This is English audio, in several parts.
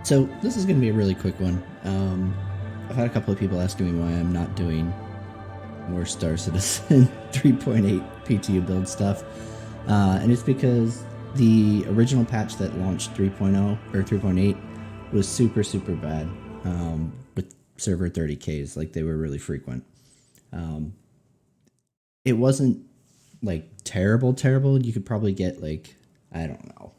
So this is going to be a really quick one. I've had a couple of people asking me why I'm not doing more Star Citizen 3.8 PTU build stuff. And it's because the original patch that launched 3.0 or 3.8 was super, super bad with server 30Ks. Like, they were really frequent. It wasn't like terrible. You could probably get, like, I don't know,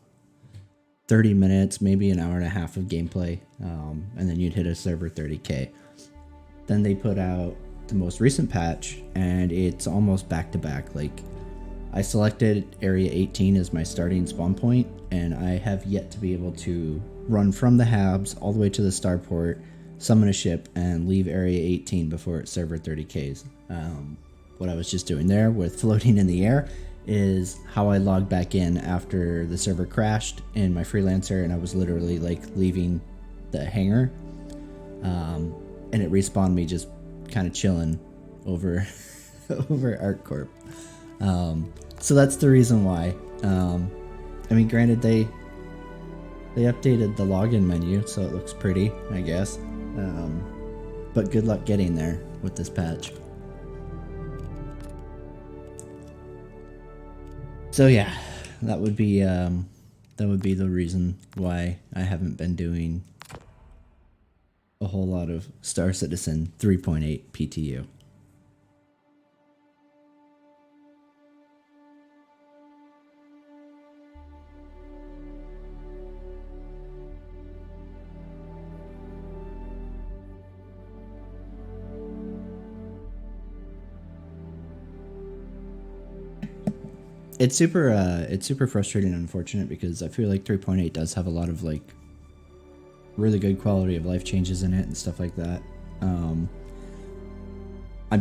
30 minutes, maybe an hour and a half of gameplay, and then you'd hit a server 30K. Then they put out the most recent patch, and it's almost back to back. Like, I selected Area 18 as my starting spawn point, and I have yet to be able to run from the Habs all the way to the starport, summon a ship, and leave Area 18 before it's server 30Ks. What I was just doing there with floating in the air is how I logged back in after the server crashed in my freelancer, and I was literally like leaving the hangar, and it respawned me just kind of chilling over over ArcCorp. So that's the reason why. I mean, granted, they updated the login menu, so it looks pretty, I guess. But good luck getting there with this patch. So yeah, that would be the reason why I haven't been doing a whole lot of Star Citizen 3.8 PTU. It's super frustrating and unfortunate because I feel like 3.8 does have a lot of like really good quality of life changes in it and stuff like that. I'm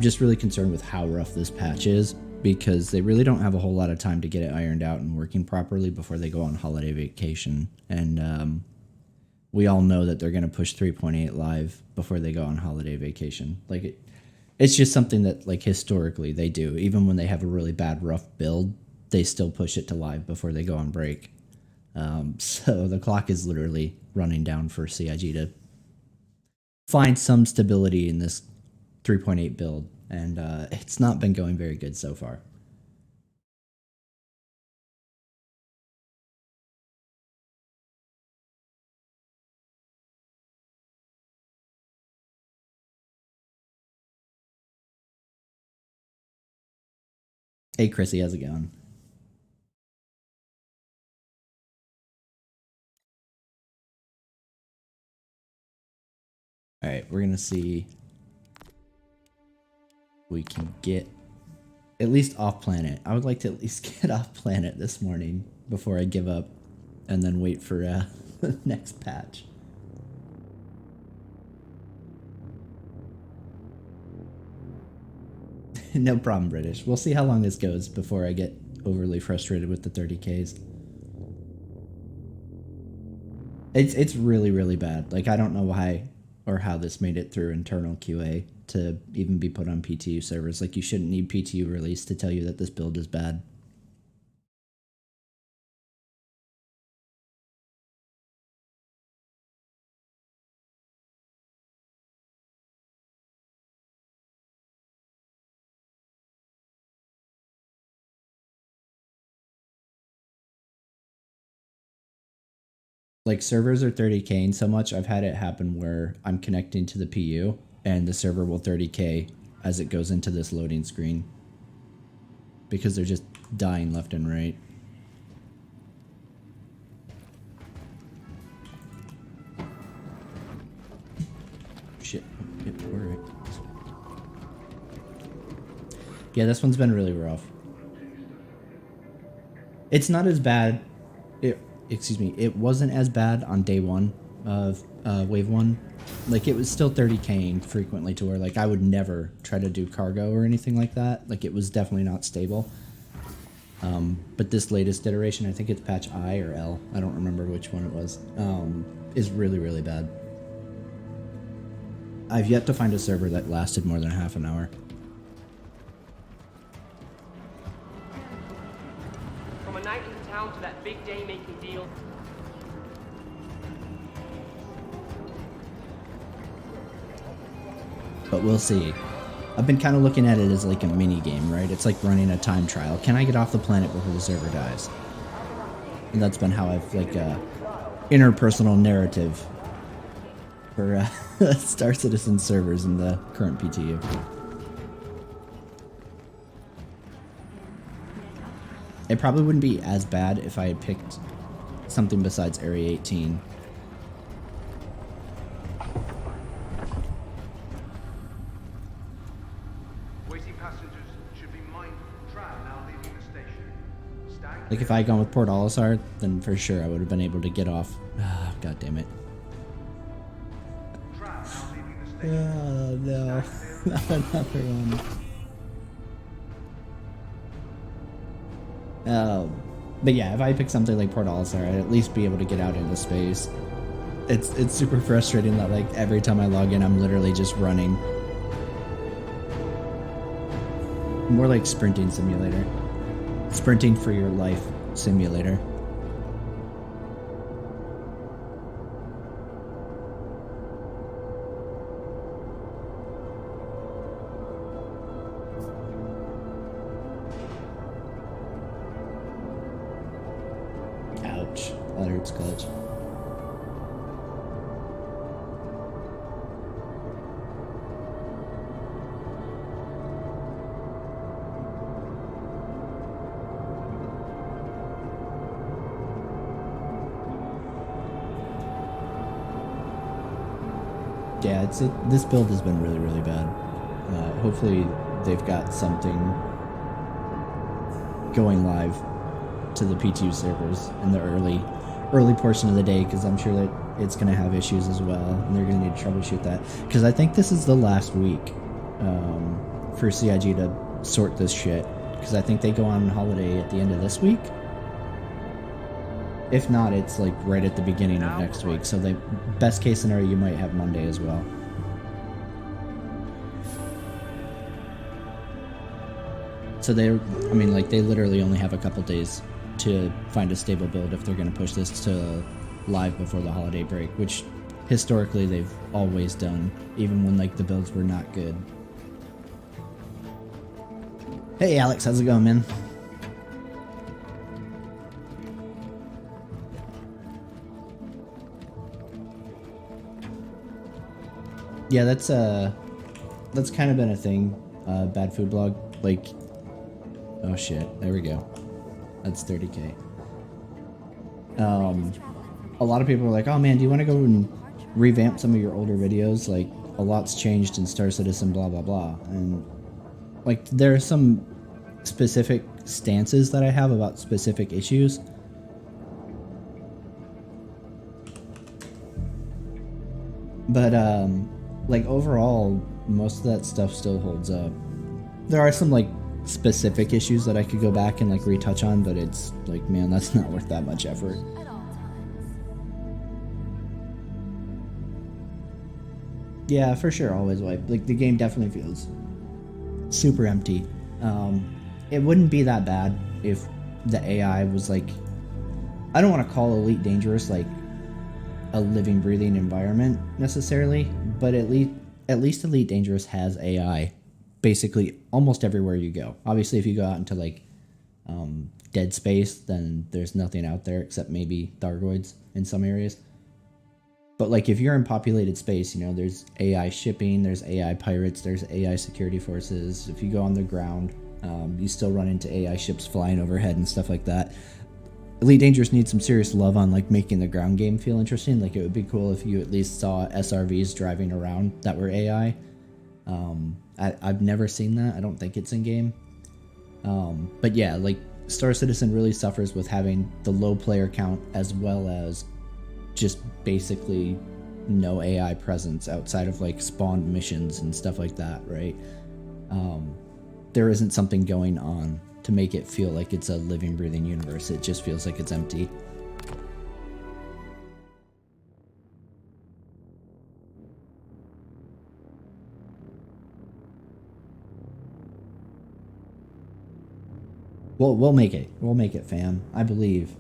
just really concerned with how rough this patch is because they really don't have a whole lot of time to get it ironed out and working properly before they go on holiday vacation. And we all know that they're going to push 3.8 live before they go on holiday vacation. Like, it's just something that, like, historically they do. Even when they have a really bad rough build, they still push it to live before they go on break. So the clock is literally running down for CIG to find some stability in this 3.8 build, and it's not been going very good so far. Hey Chrissy, how's it going? Alright, we're gonna see if we can get at least off planet. I would like to at least get off planet this morning before I give up and then wait for the next patch. No problem, British. We'll see how long this goes before I get overly frustrated with the 30Ks. It's really, really bad. Like, I don't know why or how this made it through internal QA to even be put on PTU servers. Like, you shouldn't need PTU release to tell you that this build is bad. Like, servers are 30K so much, I've had it happen where I'm connecting to the PU and the server will 30K as it goes into this loading screen because they're just dying left and right. Shit. Yeah, this one's been really rough. It's not as bad. It wasn't as bad on day one of wave one. Like, it was still 30K frequently to where, like, I would never try to do cargo or anything like that. Like, it was definitely not stable. But this latest iteration, I think it's patch I or L, I don't remember which one it was, is really, really bad. I've yet to find a server that lasted more than half an hour. From a night in town to that big day making deal. but we'll see. I've been kind of looking at it as like a mini game, right? It's like running a time trial. Can I get off the planet before the server dies? And that's been how I've like interpersonal narrative for Star Citizen servers in the current PTU. It probably wouldn't be as bad if I had picked something besides Area 18. Like if I had gone with Port Olisar, then for sure I would have been able to get off. Oh, God damn it. Oh no, not another one. But yeah, if I pick something like Port Olisar, I'd at least be able to get out into space. It's super frustrating that like every time I log in, I'm literally just running. More like sprinting simulator. Sprinting for your life simulator. Ouch. That hurts clutch. Yeah, this build has been really, really bad. Hopefully they've got something going live to the PTU servers in the early portion of the day, because I'm sure that it's going to have issues as well, and they're going to need to troubleshoot that. Because I think this is the last week for CIG to sort this shit, because I think they go on holiday at the end of this week. If not, it's like right at the beginning of next week. So the best case scenario, you might have Monday as well. So they literally only have a couple days to find a stable build if they're going to push this to live before the holiday break, which historically they've always done, even when like the builds were not good. Hey Alex, how's it going, man? Yeah, that's kind of been a thing. Bad food blog, like, oh shit, there we go. That's 30K. A lot of people are like, oh man, do you want to go and revamp some of your older videos? Like, a lot's changed in Star Citizen, blah blah blah. And like, there are some specific stances that I have about specific issues. But like overall, most of that stuff still holds up. There are some like specific issues that I could go back and like retouch on, but it's like, man, that's not worth that much effort. Yeah, for sure, always wipe. Like, the game definitely feels super empty. It wouldn't be that bad if the AI was like, I don't want to call Elite Dangerous like a living, breathing environment necessarily, but at least Elite Dangerous has AI basically almost everywhere you go. Obviously, if you go out into like dead space, then there's nothing out there except maybe Thargoids in some areas. But like if you're in populated space, you know, there's AI shipping, there's AI pirates, there's AI security forces. If you go on the ground, you still run into AI ships flying overhead and stuff like that. Elite Dangerous needs some serious love on like making the ground game feel interesting. Like, it would be cool if you at least saw SRVs driving around that were AI. I've never seen that. I don't think it's in game. But yeah, like Star Citizen really suffers with having the low player count as well as just basically no AI presence outside of like spawned missions and stuff like that, right? There isn't something going on to make it feel like it's a living, breathing universe. It just feels like it's empty. We'll make it. We'll make it, fam. I believe.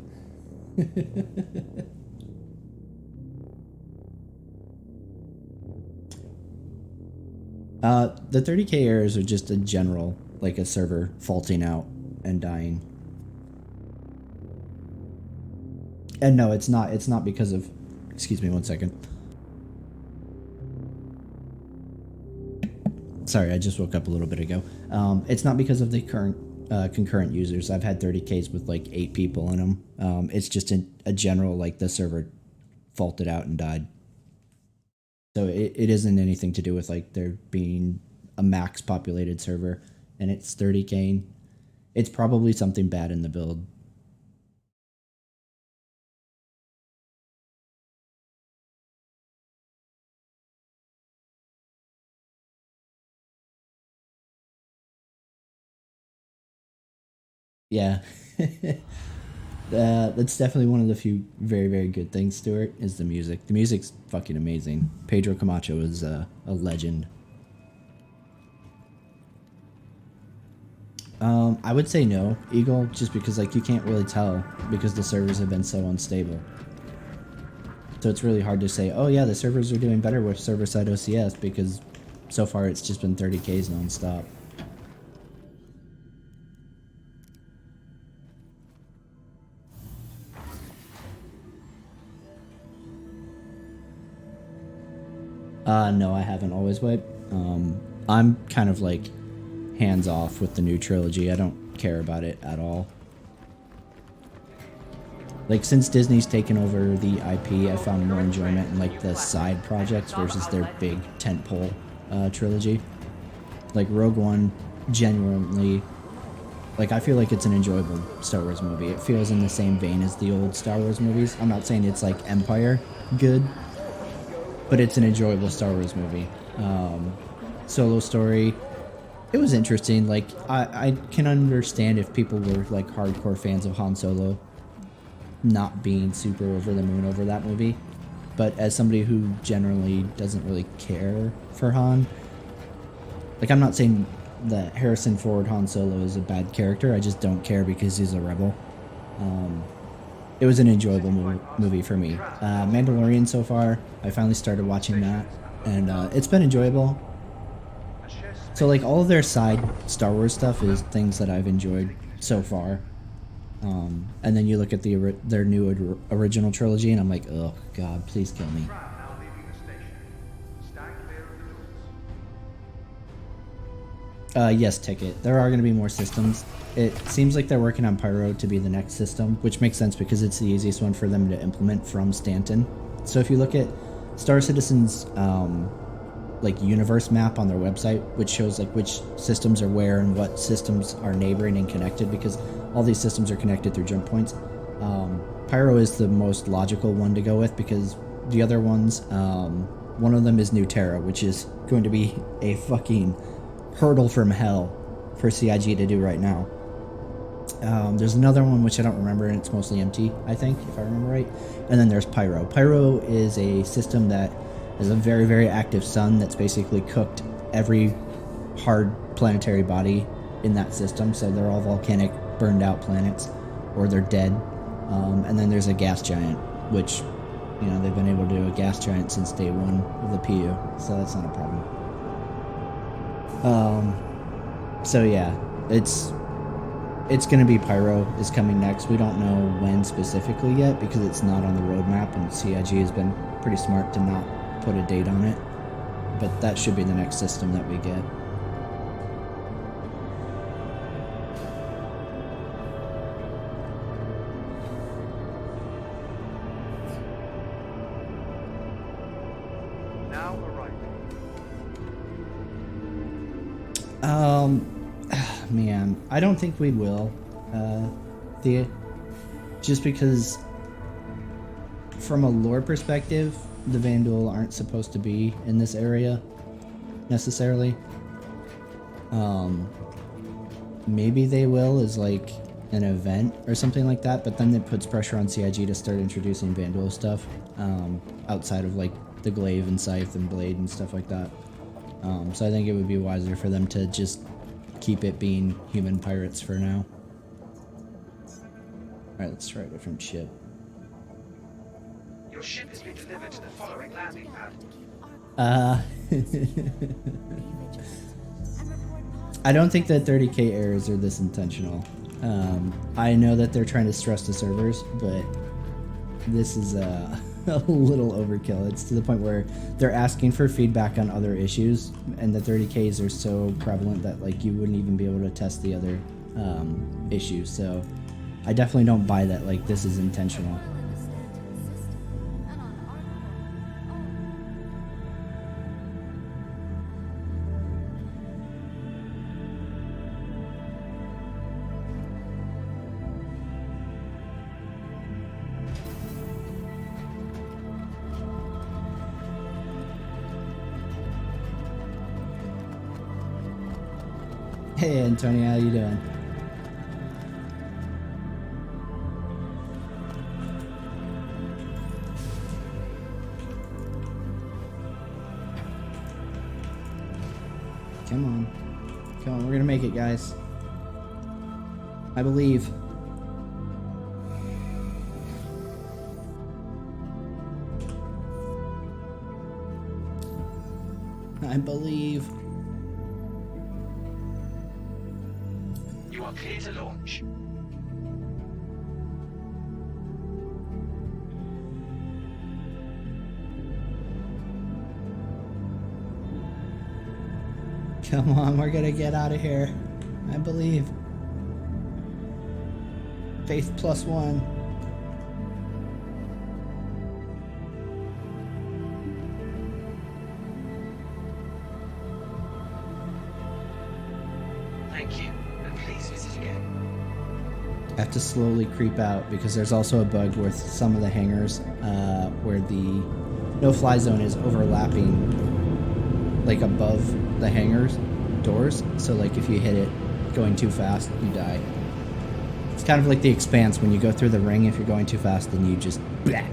The 30k errors are just a general, like a server faulting out and dying. And no, it's not. It's not because of. Excuse me, one second. Sorry, I just woke up a little bit ago. It's not because of the current concurrent users. I've had 30Ks with like 8 people in them. It's just a general, like the server faulted out and died. So it isn't anything to do with like there being a max populated server and it's 30K. It's probably something bad in the build. Yeah. That's definitely one of the few very, very good things, Stuart, is the music. The music's fucking amazing. Pedro Camacho is a legend. I would say no, Eagle, just because like you can't really tell because the servers have been so unstable. So it's really hard to say, oh yeah, the servers are doing better with server-side OCS because so far it's just been 30Ks nonstop. No, I haven't always wiped. I'm kind of like hands off with the new trilogy. I don't care about it at all. Like since Disney's taken over the IP, I found more enjoyment in like the side projects versus their big tentpole trilogy. Like Rogue One, genuinely, like I feel like it's an enjoyable Star Wars movie. It feels in the same vein as the old Star Wars movies. I'm not saying it's like Empire good, but it's an enjoyable Star Wars movie. Solo story, it was interesting. Like I can understand if people were like hardcore fans of Han Solo not being super over the moon over that movie, but as somebody who generally doesn't really care for Han, like I'm not saying that Harrison Ford Han Solo is a bad character, I just don't care because he's a rebel. It was an enjoyable movie for me. Mandalorian so far, I finally started watching that, and it's been enjoyable. So like all of their side Star Wars stuff is things that I've enjoyed so far. And then you look at their new original trilogy, and I'm like, oh god, please kill me. Yes, Ticket. There are going to be more systems. It seems like they're working on Pyro to be the next system, which makes sense because it's the easiest one for them to implement from Stanton. So if you look at Star Citizen's like universe map on their website, which shows like which systems are where and what systems are neighboring and connected, because all these systems are connected through jump points. Pyro is the most logical one to go with because the other ones, one of them is New Terra, which is going to be a fucking hurdle from hell for CIG to do right now. There's another one which I don't remember, and it's mostly empty, I think, if I remember right. And then there's Pyro. Pyro is a system that is a very, very active sun that's basically cooked every hard planetary body in that system, so they're all volcanic, burned out planets, or they're dead. And then there's a gas giant, which, you know, they've been able to do a gas giant since day one of the PU, so that's not a problem. So yeah, it's gonna be Pyro is coming next. We don't know when specifically yet because it's not on the roadmap, and CIG has been pretty smart to not put a date on it, but that should be the next system that we get. Now arriving. Man, I don't think we will, just because from a lore perspective, the Vanduul aren't supposed to be in this area necessarily. Maybe they will as like an event or something like that, but then it puts pressure on CIG to start introducing Vanduul stuff outside of like the glaive and scythe and blade and stuff like that. So I think it would be wiser for them to just keep it being human pirates for now. Alright, let's try a different ship. Your ship has been delivered to the following landing pad. I don't think that 30k errors are this intentional. I know that they're trying to stress the servers, but this is a little overkill. It's to the point where they're asking for feedback on other issues, and the 30ks are so prevalent that like you wouldn't even be able to test the other issues. So I definitely don't buy that like this is intentional. Hey Antonio, how you doing? Come on. Come on, we're gonna make it, guys. I believe. I believe. You are clear to launch. Come on, we're gonna get out of here. I believe. Faith +1. Thank you, and please visit again. I have to slowly creep out because there's also a bug with some of the hangars where the no-fly zone is overlapping like above the hangars doors. So like if you hit it going too fast, you die. It's kind of like the Expanse when you go through the ring. If you're going too fast, then you just blah.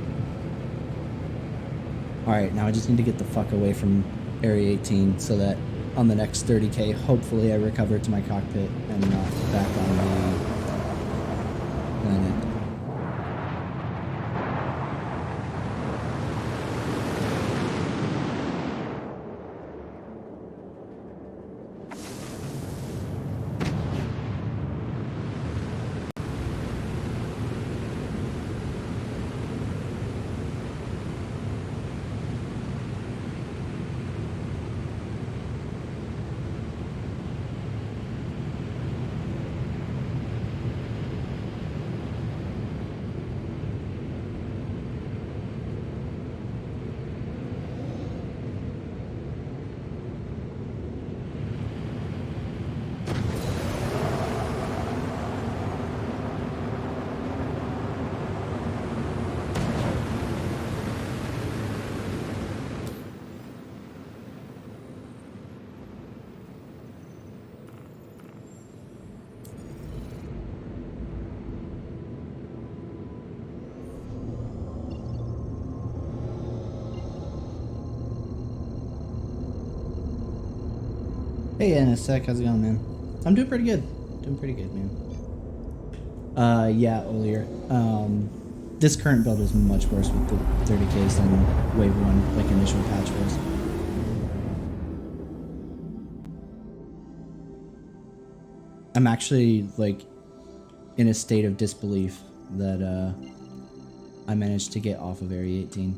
Alright, now I just need to get the fuck away from Area 18 so that on the next 30k, hopefully I recover to my cockpit and not back on the planet. Hey NSEC, how's it going, man? I'm doing pretty good. Doing pretty good, man. Yeah, earlier. This current build is much worse with the 30ks than Wave 1, like initial patch was. I'm actually, like, in a state of disbelief that, I managed to get off of Area 18.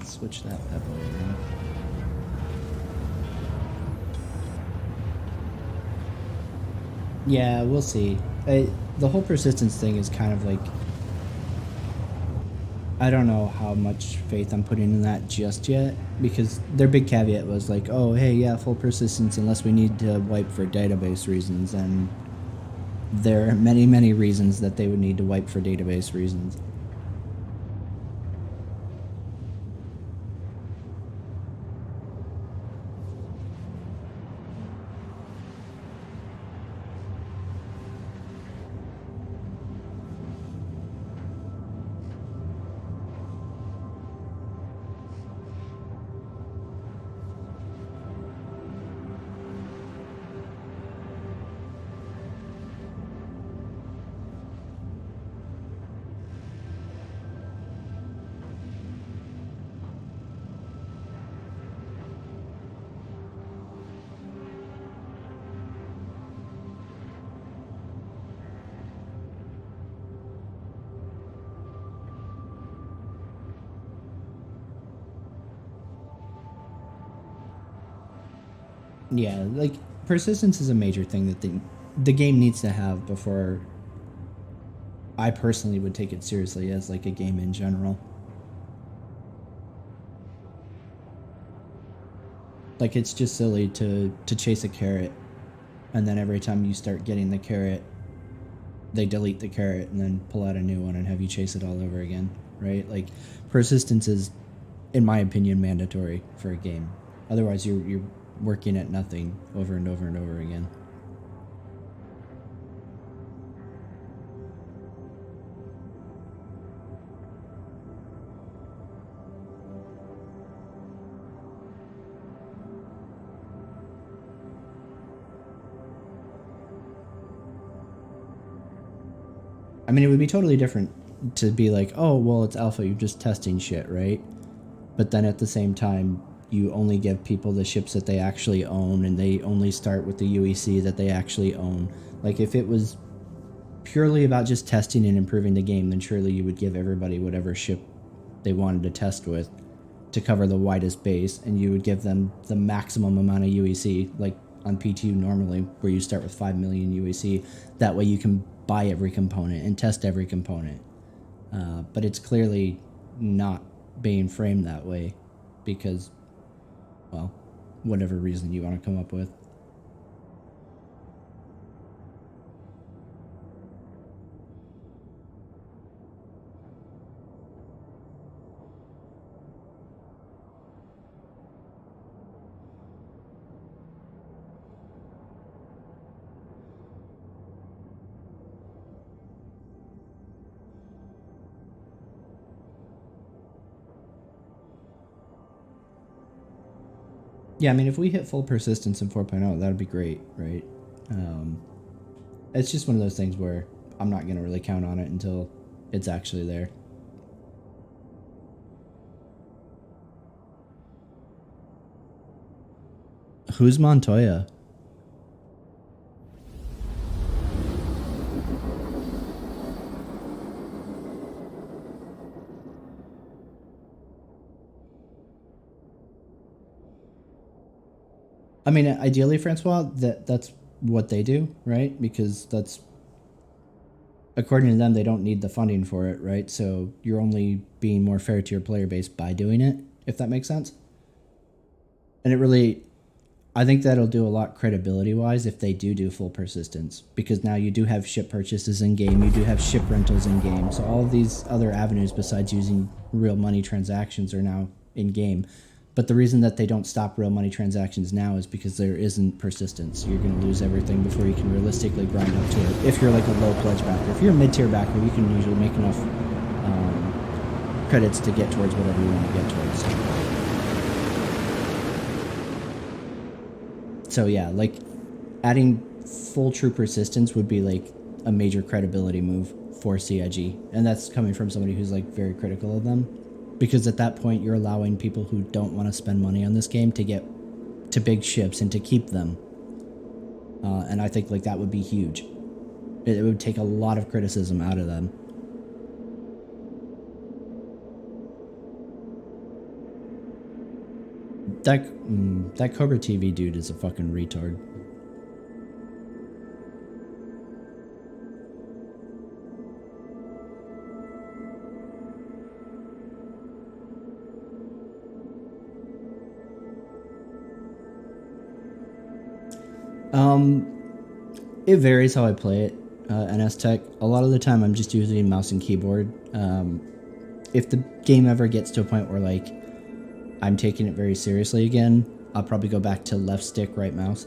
Switch that pebble around. Yeah, we'll see. The whole persistence thing is kind of like, I don't know how much faith I'm putting in that just yet, because their big caveat was like, oh hey, yeah, full persistence unless we need to wipe for database reasons, and there are many reasons that they would need to wipe for database reasons. Yeah, like persistence is a major thing that the game needs to have before I personally would take it seriously as like a game in general. Like it's just silly to chase a carrot and then every time you start getting the carrot, they delete the carrot and then pull out a new one and have you chase it all over again, right? Like persistence is, in my opinion, mandatory for a game. Otherwise, you're working at nothing over and over and over again. I mean, it would be totally different to be like, oh, well, it's alpha, you're just testing shit, right? But then at the same time, you only give people the ships that they actually own and they only start with the UEC that they actually own. Like, if it was purely about just testing and improving the game, then surely you would give everybody whatever ship they wanted to test with to cover the widest base, and you would give them the maximum amount of UEC, like on PTU normally, where you start with 5 million UEC. That way you can buy every component and test every component. But it's clearly not being framed that way because, well, whatever reason you want to come up with. Yeah, I mean, if we hit full persistence in 4.0, that'd be great, right? Um, it's just one of those things where I'm not going to really count on it until it's actually there. Who's Montoya? I mean, ideally, Francois, that's what they do, right? Because that's, according to them, they don't need the funding for it, right? So you're only being more fair to your player base by doing it, if that makes sense. And it really, I think that'll do a lot credibility wise if they do full persistence, because now you do have ship purchases in game, you do have ship rentals in game. So all of these other avenues besides using real money transactions are now in game. But the reason that they don't stop real money transactions now is because there isn't persistence. You're going to lose everything before you can realistically grind up to it. If you're like a low pledge backer, if you're a mid-tier backer, you can usually make enough credits to get towards whatever you want to get towards. So yeah, like adding full true persistence would be like a major credibility move for CIG, and that's coming from somebody who's like very critical of them, because at that point you're allowing people who don't want to spend money on this game to get to big ships and to keep them, and I think like that would be huge. It would take a lot of criticism out of them. That Cobra TV dude is a fucking retard. It varies how I play it. NS Tech. A lot of the time, I'm just using mouse and keyboard. If the game ever gets to a point where like I'm taking it very seriously again, I'll probably go back to left stick, right mouse.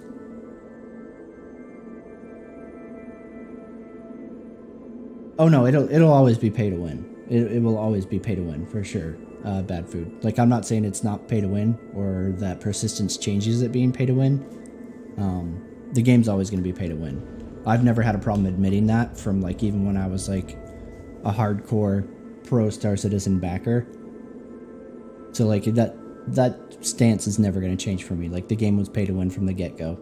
Oh no, it'll always be pay to win. It will always be pay to win for sure. Bad food. Like I'm not saying it's not pay to win or that persistence changes it being pay to win. The game's always going to be pay to win. I've never had a problem admitting that from like even when I was like a hardcore pro Star Citizen backer. So like that stance is never going to change for me. Like the game was pay to win from the get-go.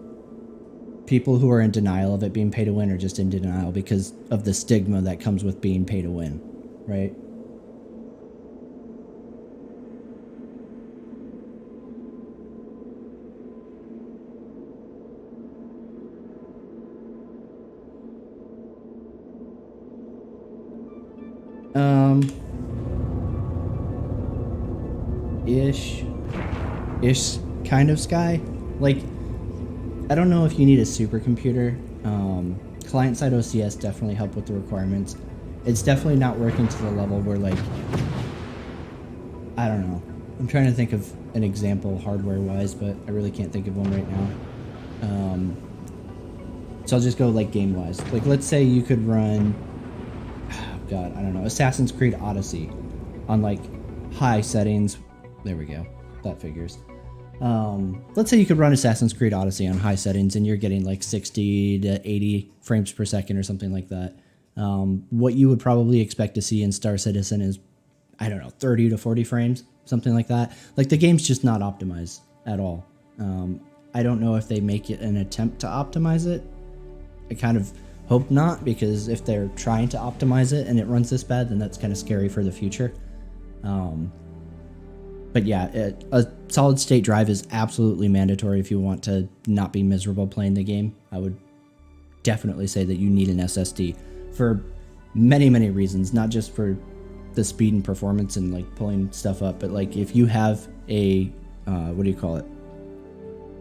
People who are in denial of it being pay to win are just in denial because of the stigma that comes with being pay to win, right? ish kind of sky. Like, I don't know if you need a supercomputer. Client-side OCS definitely help with the requirements. It's definitely not working to the level where, like, I don't know. I'm trying to think of an example hardware-wise, but I really can't think of one right now. So I'll just go, like, game-wise. Like, let's say you could run, oh God, I don't know, Assassin's Creed Odyssey on, like, high settings. There we go. That figures. Let's say you could run Assassin's Creed Odyssey on high settings and you're getting like 60 to 80 frames per second or something like that. What you would probably expect to see in Star Citizen is, I don't know, 30 to 40 frames, something like that. Like, the game's just not optimized at all. I don't know if they make it an attempt to optimize it. I kind of hope not, because if they're trying to optimize it and it runs this bad, then that's kind of scary for the future. But yeah, a solid state drive is absolutely mandatory if you want to not be miserable playing the game. I would definitely say that you need an SSD for many, many reasons, not just for the speed and performance and like pulling stuff up, but like if you have a, what do you call it?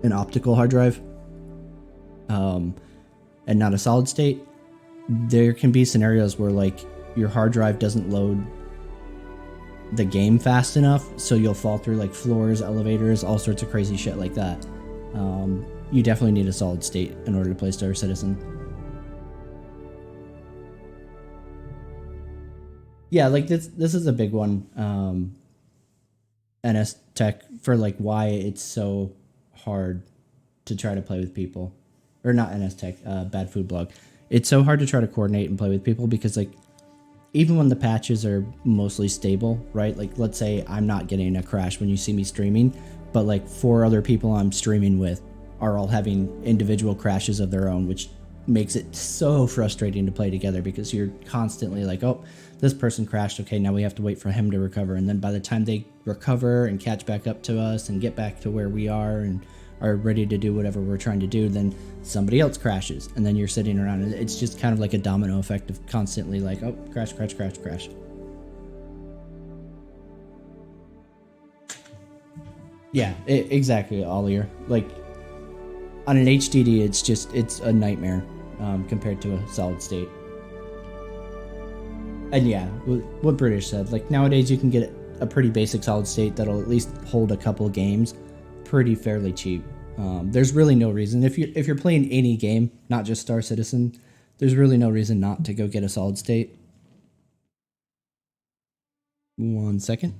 An optical hard drive, and not a solid state, there can be scenarios where like your hard drive doesn't load the game fast enough, so you'll fall through like floors, elevators, all sorts of crazy shit like that. You definitely need a solid state in order to play Star Citizen. Yeah, like this is a big one. NS Tech, for like why it's so hard to try to play with people, or not NS Tech, Bad Food Blog. It's so hard to try to coordinate and play with people because like, even when the patches are mostly stable, right? Like, let's say I'm not getting a crash when you see me streaming, but like 4 other people I'm streaming with are all having individual crashes of their own, which makes it so frustrating to play together because you're constantly like, oh, this person crashed. Okay, now we have to wait for him to recover. And then by the time they recover and catch back up to us and get back to where we are and are ready to do whatever we're trying to do, then somebody else crashes, and then you're sitting around, and it's just kind of like a domino effect of constantly like, oh, crash, crash, crash, crash. Yeah, exactly, Ollier. Like, on an HDD, it's a nightmare compared to a solid state. And yeah, what British said, like, nowadays you can get a pretty basic solid state that'll at least hold a couple games pretty fairly cheap. There's really no reason, if you're playing any game, not just Star Citizen, there's really no reason not to go get a solid state. 1 second.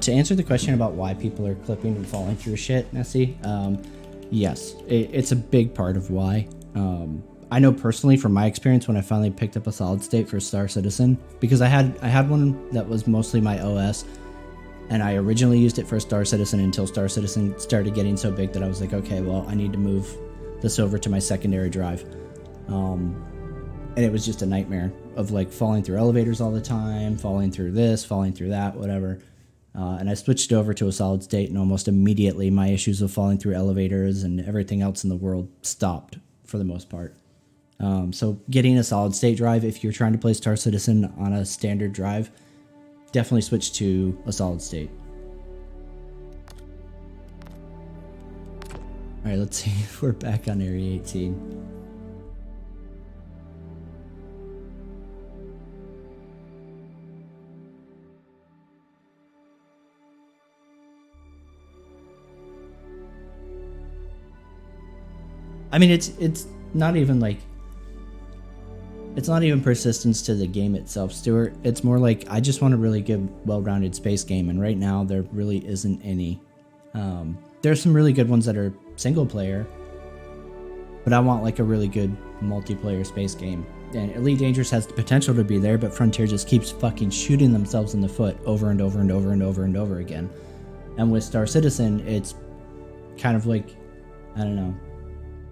To answer the question about why people are clipping and falling through shit, Nessie, yes, it's a big part of why. I know personally from my experience when I finally picked up a solid state for Star Citizen, because I had one that was mostly my OS, and I originally used it for Star Citizen until Star Citizen started getting so big that I was like, okay, well, I need to move this over to my secondary drive. And it was just a nightmare of like falling through elevators all the time, falling through this, falling through that, whatever. And I switched over to a solid state, and almost immediately my issues of falling through elevators and everything else in the world stopped for the most part. So getting a solid state drive, if you're trying to play Star Citizen on a standard drive, definitely switch to a solid state. All right, let's see if we're back on Area 18. I mean, it's not even like, it's not even persistence to the game itself, Stuart. It's more like, I just want a really good, well-rounded space game, and right now there really isn't any. There's some really good ones that are single player, but I want like a really good multiplayer space game. And Elite Dangerous has the potential to be there, but Frontier just keeps fucking shooting themselves in the foot over and over and over and over and over again. And with Star Citizen, it's kind of like, I don't know,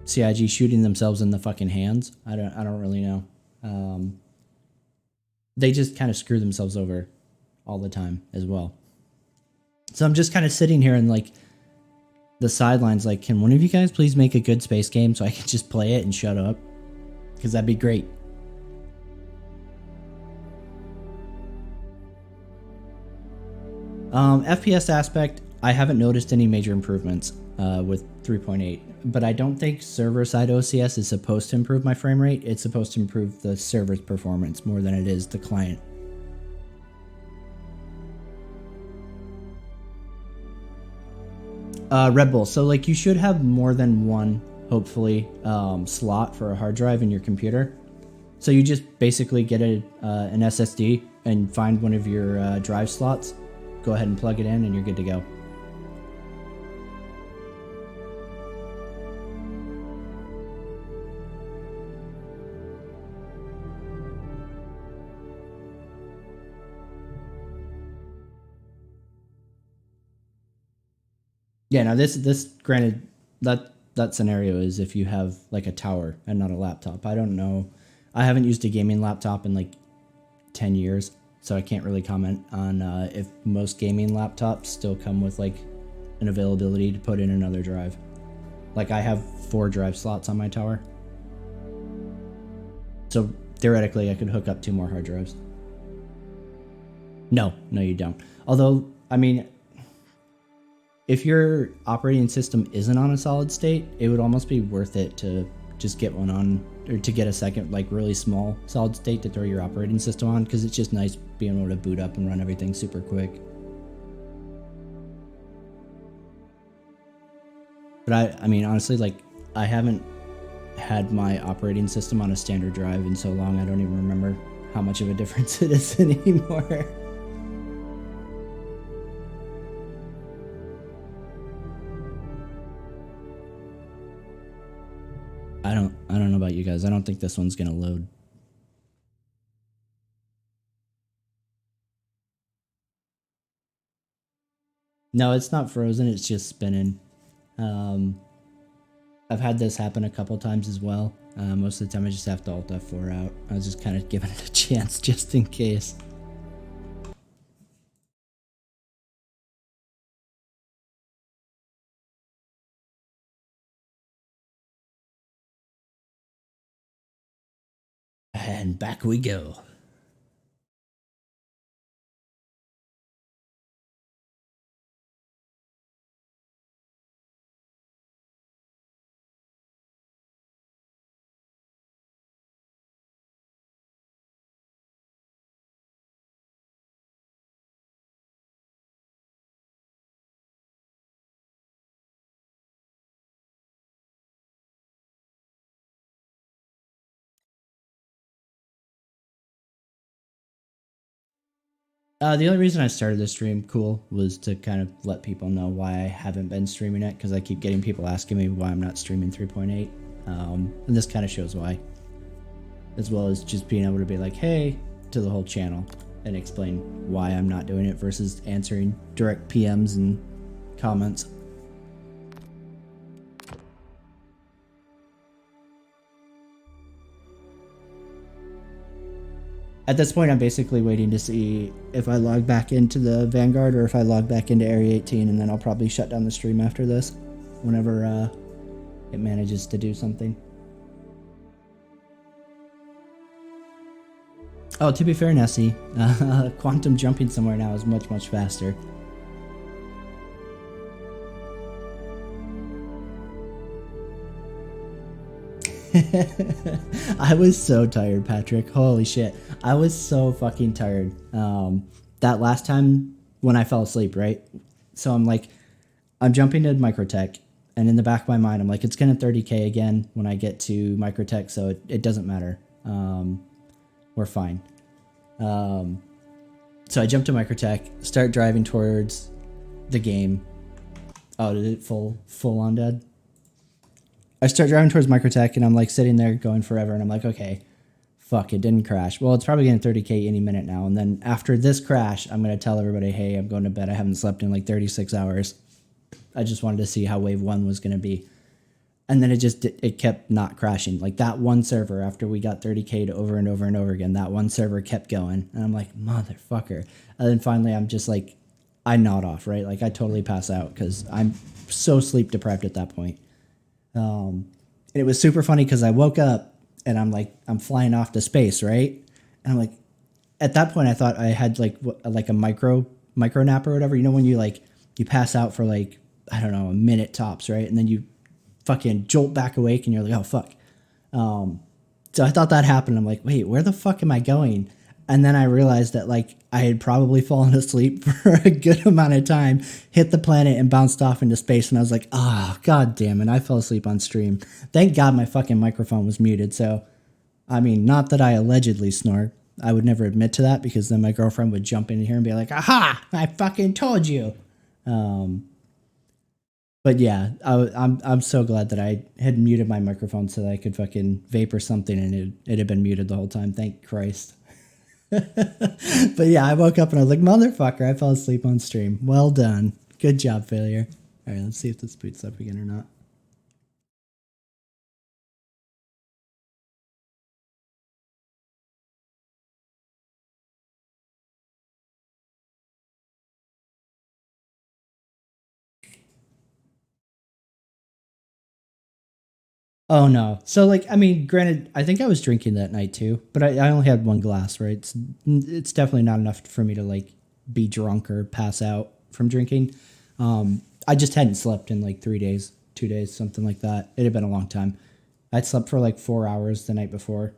CIG shooting themselves in the fucking hands. I don't really know. They just kind of screw themselves over all the time as well. So I'm just kind of sitting here and like the sidelines, like, can one of you guys please make a good space game so I can just play it and shut up? Because that'd be great. FPS aspect, I haven't noticed any major improvements with 3.8, but I don't think server-side OCS is supposed to improve my frame rate. It's supposed to improve the server's performance more than it is the client. Red Bull. So like you should have more than one, hopefully, slot for a hard drive in your computer. So you just basically get an SSD and find one of your drive slots. Go ahead and plug it in and you're good to go. Yeah, now this granted that scenario is if you have like a tower and not a laptop. I don't know. I haven't used a gaming laptop in like 10 years, so I can't really comment on if most gaming laptops still come with like an availability to put in another drive. Like I have 4 drive slots on my tower. So theoretically I could hook up 2 more hard drives. No, you don't. Although, I mean, if your operating system isn't on a solid state, it would almost be worth it to just get one on, or to get a second, like really small solid state to throw your operating system on, because it's just nice being able to boot up and run everything super quick. But I mean, honestly, like I haven't had my operating system on a standard drive in so long, I don't even remember how much of a difference it is anymore. I don't know about you guys. I don't think this one's gonna load. No, it's not frozen, it's just spinning. I've had this happen a couple times as well. Most of the time I just have to Alt F4 out. I was just kind of giving it a chance just in case. And back we go. The only reason I started this stream, was to kind of let people know why I haven't been streaming it, because I keep getting people asking me why I'm not streaming 3.8. And this kind of shows why. As well as just being able to be like, hey, to the whole channel and explain why I'm not doing it versus answering direct PMs and comments. At this point, I'm basically waiting to see if I log back into the Vanguard or if I log back into Area 18, and then I'll probably shut down the stream after this, whenever it manages to do something. Oh, to be fair, Nessie, quantum jumping somewhere now is much, much faster. I was so tired, Patrick. Holy shit. I was so fucking tired. That last time when I fell asleep, right? So I'm jumping to Microtech, and in the back of my mind, I'm like, it's gonna 30k again when I get to Microtech, so it doesn't matter. We're fine. So I jump to Microtech, start driving towards the game. Oh, did it full on dead? I start driving towards Microtech, and I'm like sitting there going forever, and I'm like, okay, fuck, it didn't crash. Well, it's probably getting 30K any minute now. And then after this crash, I'm going to tell everybody, hey, I'm going to bed. I haven't slept in like 36 hours. I just wanted to see how wave 1 was going to be. And then it kept not crashing. Like that one server, after we got 30K'd over and over and over again, that one server kept going. And I'm like, motherfucker. And then finally I'm just like, I nod off, right? Like I totally pass out because I'm so sleep deprived at that point. And it was super funny because I woke up and I'm like, I'm flying off to space, right? And I'm like, at that point I thought I had like a micro nap or whatever. You know, when you like, you pass out for like, I don't know, a minute tops, right? And then you fucking jolt back awake and you're like, oh fuck. So I thought that happened. I'm like, wait, where the fuck am I going? And then I realized that like I had probably fallen asleep for a good amount of time, hit the planet and bounced off into space. And I was like, oh, god damn it. I fell asleep on stream. Thank God my fucking microphone was muted. So, I mean, not that I allegedly snore. I would never admit to that because then my girlfriend would jump in here and be like, aha, I fucking told you. But yeah, I'm so glad that I had muted my microphone so that I could fucking vape or something, and it had been muted the whole time. Thank Christ. But yeah, I woke up and I was like, motherfucker, I fell asleep on stream. Well done. Good job, Failure. All right, let's see if this boots up again or not. Oh no. So like, I mean, granted, I think I was drinking that night too, but I only had one glass, right? It's definitely not enough for me to like be drunk or pass out from drinking. I just hadn't slept in like 3 days, 2 days, something like that. It had been a long time. I'd slept for like 4 hours the night before.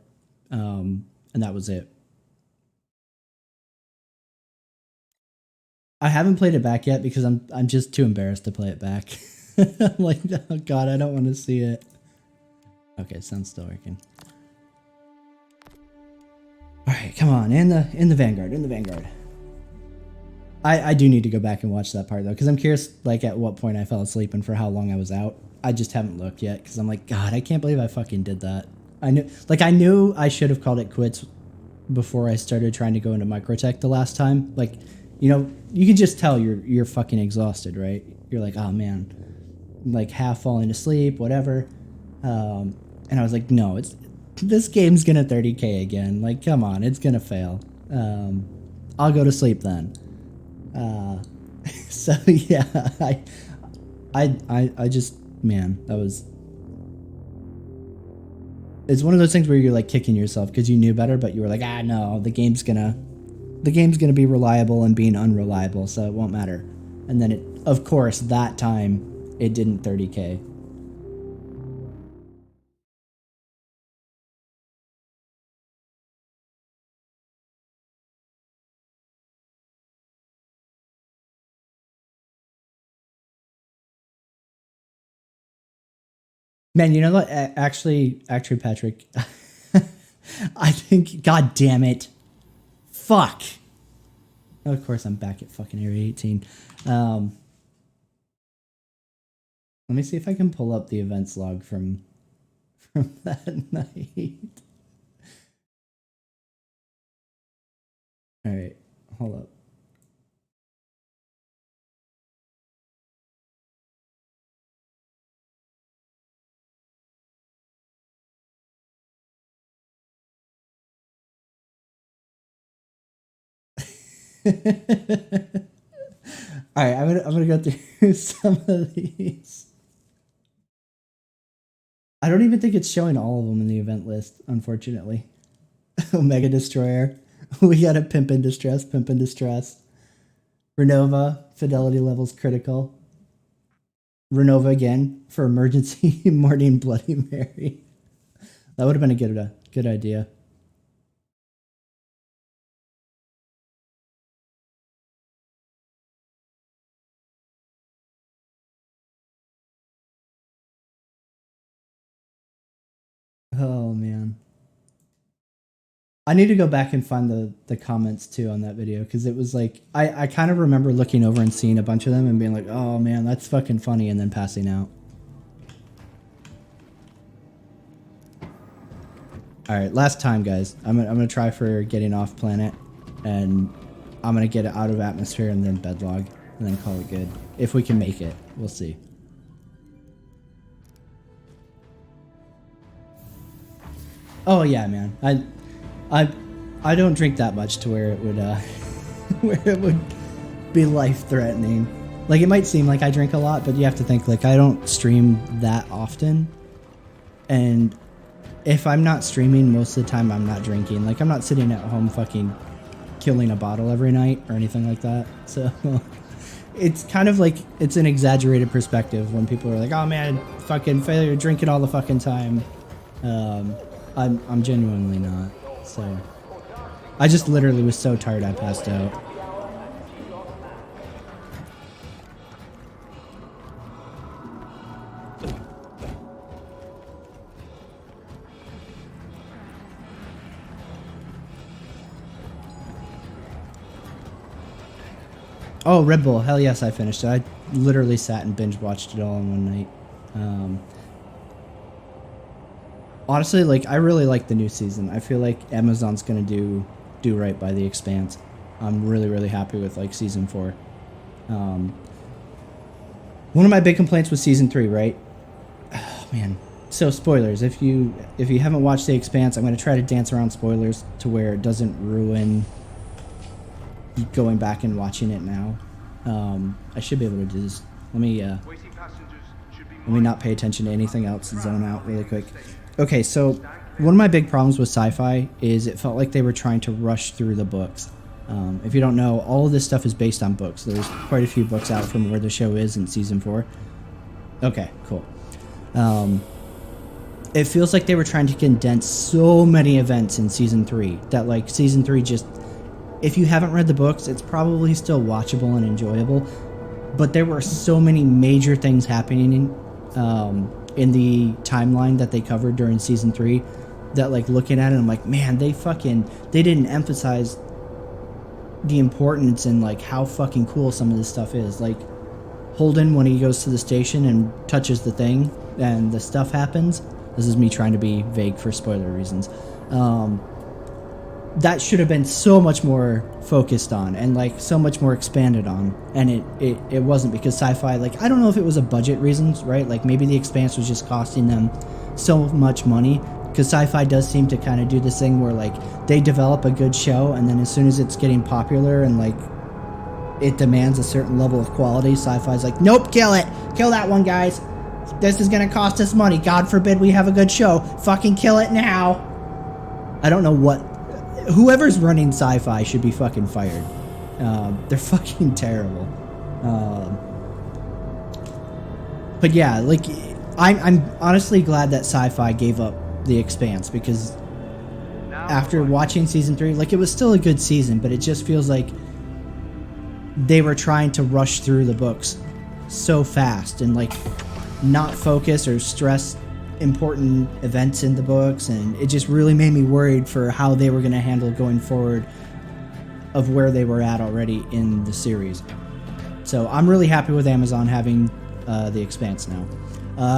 And that was it. I haven't played it back yet because I'm just too embarrassed to play it back. I'm like, oh god, I don't want to see it. Okay, sound's still working. All right, come on, in the Vanguard. I do need to go back and watch that part though, because I'm curious, like at what point I fell asleep and for how long I was out. I just haven't looked yet because I'm like, God, I can't believe I fucking did that. I knew I should have called it quits before I started trying to go into microtech the last time. Like, you know, you can just tell you're fucking exhausted, right? You're like, oh man, like half falling asleep, whatever. And I was like, no, this game's gonna 30K again. Like, come on, it's gonna fail. I'll go to sleep then. So yeah, I just, man, that was. It's one of those things where you're like kicking yourself because you knew better, but you were like, no, the game's gonna be reliable and being unreliable, so it won't matter. And then of course, that time it didn't 30K. Man, you know what? Actually, Patrick, I think, god damn it. Fuck. Of course, I'm back at fucking Area 18. Let me see if I can pull up the events log from that night. All right, hold up. All right, I'm gonna go through some of these. I don't even think it's showing all of them in the event list, unfortunately. Omega Destroyer. We got a Pimp in Distress, Renova, fidelity levels critical. Renova again for emergency morning Bloody Mary. That would have been a good idea. Oh man. I need to go back and find the comments too on that video because it was like I kind of remember looking over and seeing a bunch of them and being like, oh man, that's fucking funny, and then passing out. All right, last time, guys. I'm gonna try for getting off planet, and I'm gonna get it out of atmosphere and then bedlog, and then call it good. If we can make it, we'll see. Oh yeah, man. I don't drink that much to where it would where it would be life threatening. Like, it might seem like I drink a lot, but you have to think, like, I don't stream that often, and if I'm not streaming, most of the time I'm not drinking. Like, I'm not sitting at home fucking killing a bottle every night or anything like that. So it's kind of like, it's an exaggerated perspective when people are like, oh man, fucking failure drinking all the fucking time. I'm genuinely not. So I just literally was so tired I passed out. Oh, Red Bull. Hell yes, I finished it. I literally sat and binge watched it all in one night. Honestly, like, I really like the new season. I feel like Amazon's gonna do right by the Expanse. I'm really, really happy with, like, season 4. One of my big complaints was season 3, right? Oh, man. So, spoilers. If you haven't watched the Expanse, I'm gonna try to dance around spoilers to where it doesn't ruin going back and watching it now. I should be able to do this. Let me not pay attention to anything else and zone out really quick. Okay, so one of my big problems with sci-fi is it felt like they were trying to rush through the books. If you don't know, all of this stuff is based on books. There's quite a few books out from where the show is in season 4. Okay, cool. It feels like they were trying to condense so many events in season 3 that, like, season 3 just, if you haven't read the books, it's probably still watchable and enjoyable, but there were so many major things happening in the timeline that they covered during season 3 that, like, looking at it, I'm like, man, they didn't emphasize the importance and, like, how fucking cool some of this stuff is. Like, Holden, when he goes to the station and touches the thing and the stuff happens, this is me trying to be vague for spoiler reasons, that should have been so much more focused on and, like, so much more expanded on, and it wasn't, because sci-fi, like, I don't know if it was a budget reasons, right? Like, maybe the Expanse was just costing them so much money, because sci-fi does seem to kind of do this thing where, like, they develop a good show, and then as soon as it's getting popular and, like, it demands a certain level of quality, sci-fi's like, nope, kill that one, guys, this is gonna cost us money, god forbid we have a good show, fucking kill it now. I don't know what, whoever's running sci-fi should be fucking fired. They're fucking terrible. But yeah, like, I'm honestly glad that sci-fi gave up the Expanse, because after watching season 3, like, it was still a good season, but it just feels like they were trying to rush through the books so fast and, like, not focus or stress important events in the books, and it just really made me worried for how they were going to handle going forward of where they were at already in the series. So I'm really happy with Amazon having the Expanse now.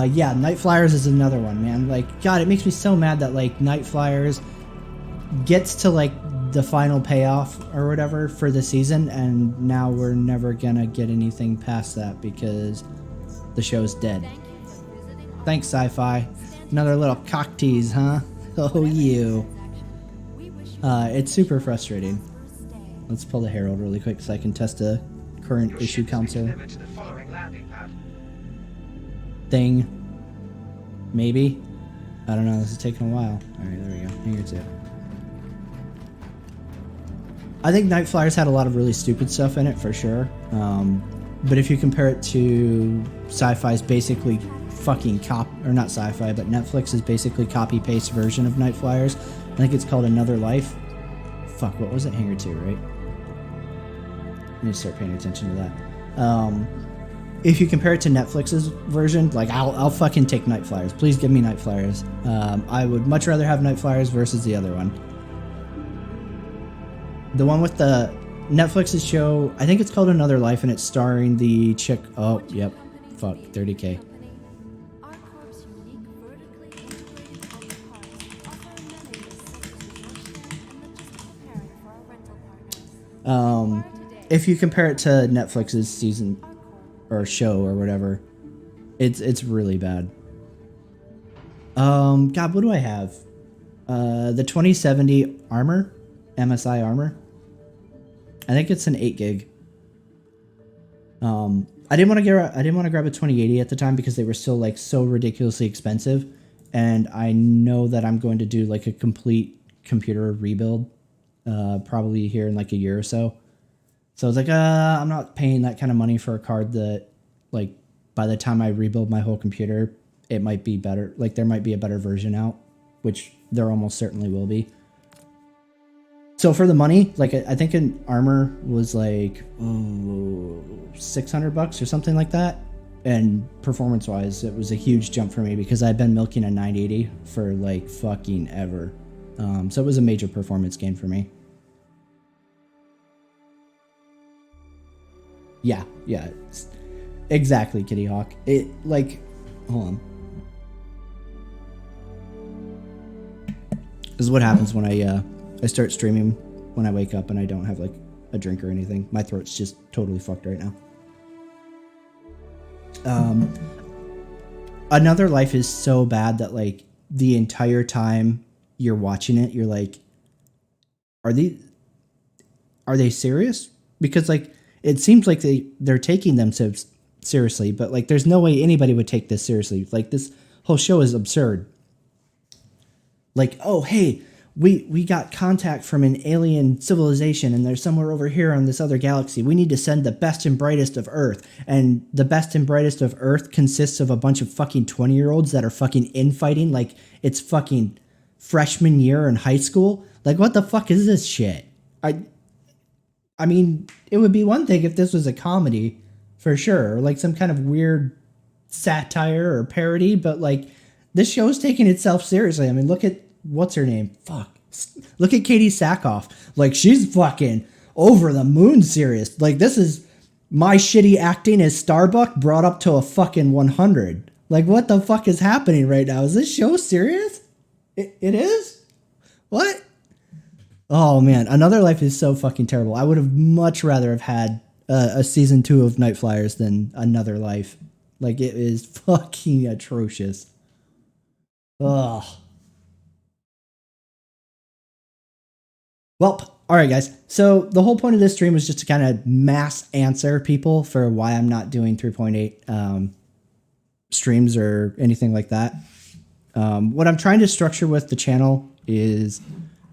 Yeah, Nightflyers is another one, man. Like, God, it makes me so mad that, like, Nightflyers gets to, like, the final payoff or whatever for the season, and now we're never gonna get anything past that because the show's dead. Thanks, sci-fi. Another little cock tease, huh? Oh, you. It's super frustrating. Let's pull the Herald really quick so I can test a current issue console thing. Maybe. I don't know. This is taking a while. Alright, there we go. Hanger 2. I think Nightflyers had a lot of really stupid stuff in it, for sure. But if you compare it to Sci-Fi's basically fucking or not Sci-Fi, but Netflix's basically copy-paste version of Nightflyers, I think it's called Another Life. Fuck, what was it? Hanger 2, right? I need to start paying attention to that. If you compare it to Netflix's version, like, I'll fucking take Nightflyers. Please give me Nightflyers. I would much rather have Nightflyers versus the other one. The one with the Netflix's show, I think it's called Another Life, and it's starring the chick. Oh, yep. Fuck, 30K. If you compare it to Netflix's season or show or whatever, it's really bad. God, what do I have? The 2070 armor, MSI armor. I think it's an 8 gig. I didn't want to grab a 2080 at the time because they were still like so ridiculously expensive, and I know that I'm going to do like a complete computer rebuild, probably here in like a year or so. So I was like, I'm not paying that kind of money for a card that, like, by the time I rebuild my whole computer, it might be better. Like, there might be a better version out, which there almost certainly will be. So for the money, like, I think an armor was like $600 or something like that. And performance-wise, it was a huge jump for me because I'd been milking a 980 for like fucking ever. So it was a major performance gain for me. Yeah, exactly, Kitty Hawk. It, like, hold on. This is what happens when I start streaming when I wake up and I don't have like a drink or anything. My throat's just totally fucked right now. Another Life is so bad that like the entire time you're watching it, you're like, are they serious? Because like it seems like they're taking themselves seriously, but like there's no way anybody would take this seriously. Like this whole show is absurd. Like, oh hey, we got contact from an alien civilization and they're somewhere over here on this other galaxy. We need to send the best and brightest of Earth. And the best and brightest of Earth consists of a bunch of fucking 20-year-olds that are fucking infighting like it's fucking freshman year in high school. Like, what the fuck is this shit? I mean, it would be one thing if this was a comedy, for sure, or like some kind of weird satire or parody, but like this show is taking itself seriously. I mean, look at what's her name? Fuck. Look at Katie Sackhoff. Like, she's fucking over the moon serious. Like, this is my shitty acting as Starbuck brought up to a fucking 100. Like, what the fuck is happening right now? Is this show serious? It is? What? Oh man, Another Life is so fucking terrible. I would have much rather have had a season 2 of Nightflyers than Another Life. Like, it is fucking atrocious. Ugh. Well, all right, guys. So the whole point of this stream was just to kind of mass answer people for why I'm not doing 3.8 streams or anything like that. What I'm trying to structure with the channel is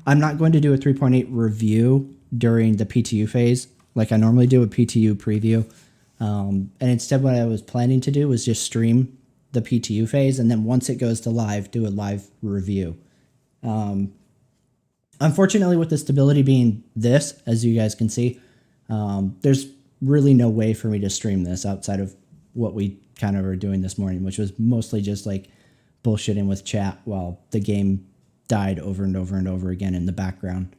I'm not going to do a 3.8 review during the PTU phase like I normally do a PTU preview. And instead what I was planning to do was just stream the PTU phase, and then once it goes to live, do a live review. Unfortunately, with the stability being this, as you guys can see, there's really no way for me to stream this outside of what we kind of were doing this morning, which was mostly just like bullshitting with chat while the game died over and over and over again in the background.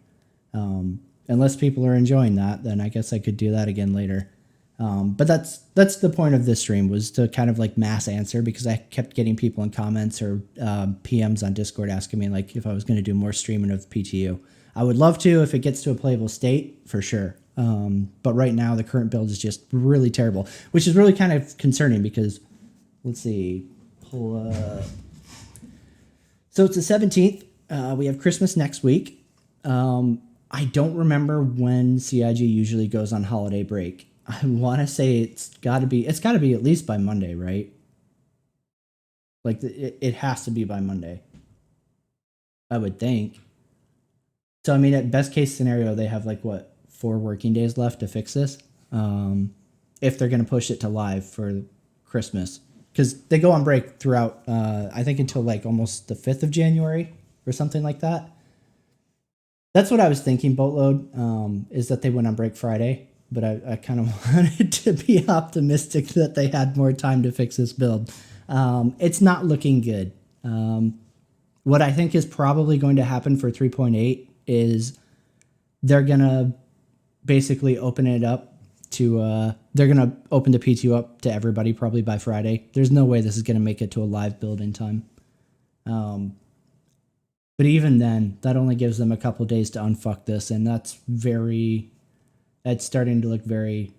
Unless people are enjoying that, then I guess I could do that again later. But that's the point of this stream, was to kind of like mass answer, because I kept getting people in comments or PMs on Discord asking me like if I was going to do more streaming of PTU. I would love to if it gets to a playable state, for sure. But right now the current build is just really terrible, which is really kind of concerning because, let's see, so it's the 17th. We have Christmas next week. I don't remember when CIG usually goes on holiday break. I want to say it's got to be at least by Monday, right? Like it has to be by Monday, I would think. So, I mean, at best case scenario, they have like 4 working days left to fix this. If they're going to push it to live for Christmas, because they go on break throughout, I think until like almost the 5th of January or something like that. That's what I was thinking, Boatload, is that they went on break Friday. But I kind of wanted to be optimistic that they had more time to fix this build. It's not looking good. What I think is probably going to happen for 3.8 is they're going to basically open it up to, they're going to open the PTU up to everybody probably by Friday. There's no way this is going to make it to a live build in time. But even then, that only gives them a couple days to unfuck this, and that's very That's starting to look very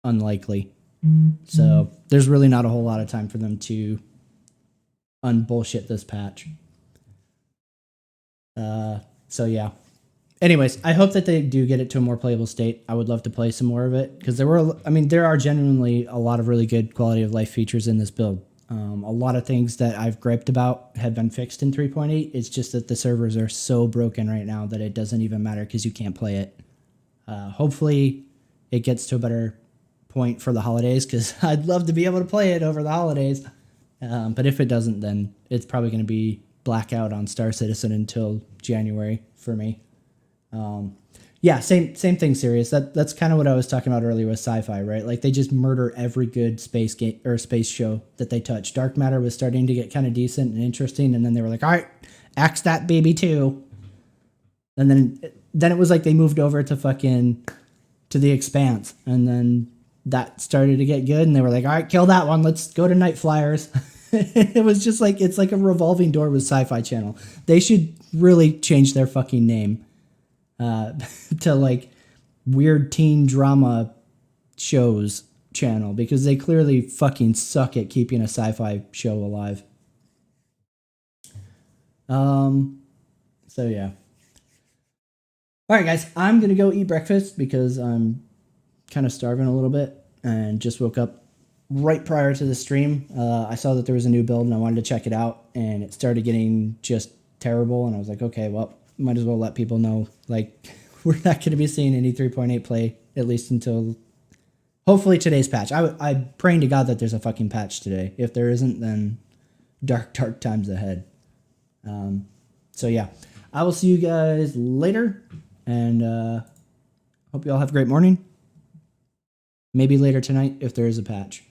unlikely. So there's really not a whole lot of time for them to unbullshit this patch. So yeah. Anyways, I hope that they do get it to a more playable state. I would love to play some more of it because there are genuinely a lot of really good quality of life features in this build. A lot of things that I've griped about have been fixed in 3.8. It's just that the servers are so broken right now that it doesn't even matter because you can't play it. Hopefully it gets to a better point for the holidays because I'd love to be able to play it over the holidays. But if it doesn't, then it's probably going to be blackout on Star Citizen until January for me. Yeah, same thing, Sirius. That's kind of what I was talking about earlier with sci-fi, right? Like they just murder every good space game or space show that they touch. Dark Matter was starting to get kind of decent and interesting, and then they were like, all right, axe that baby too. And then it was like they moved over to the Expanse, and then that started to get good, and they were like, all right, kill that one. Let's go to Nightflyers. It was just like, it's like a revolving door with Sci-Fi Channel. They should really change their fucking name to like weird teen drama shows channel because they clearly fucking suck at keeping a sci-fi show alive. So yeah. All right, guys, I'm going to go eat breakfast because I'm kind of starving a little bit and just woke up right prior to the stream. I saw that there was a new build and I wanted to check it out, and it started getting just terrible. And I was like, okay, well, might as well let people know, like, we're not going to be seeing any 3.8 play, at least until hopefully today's patch. I'm praying to God that there's a fucking patch today. If there isn't, then dark times ahead. So yeah, I will see you guys later, and hope you all have a great morning. Maybe later tonight if there is a patch.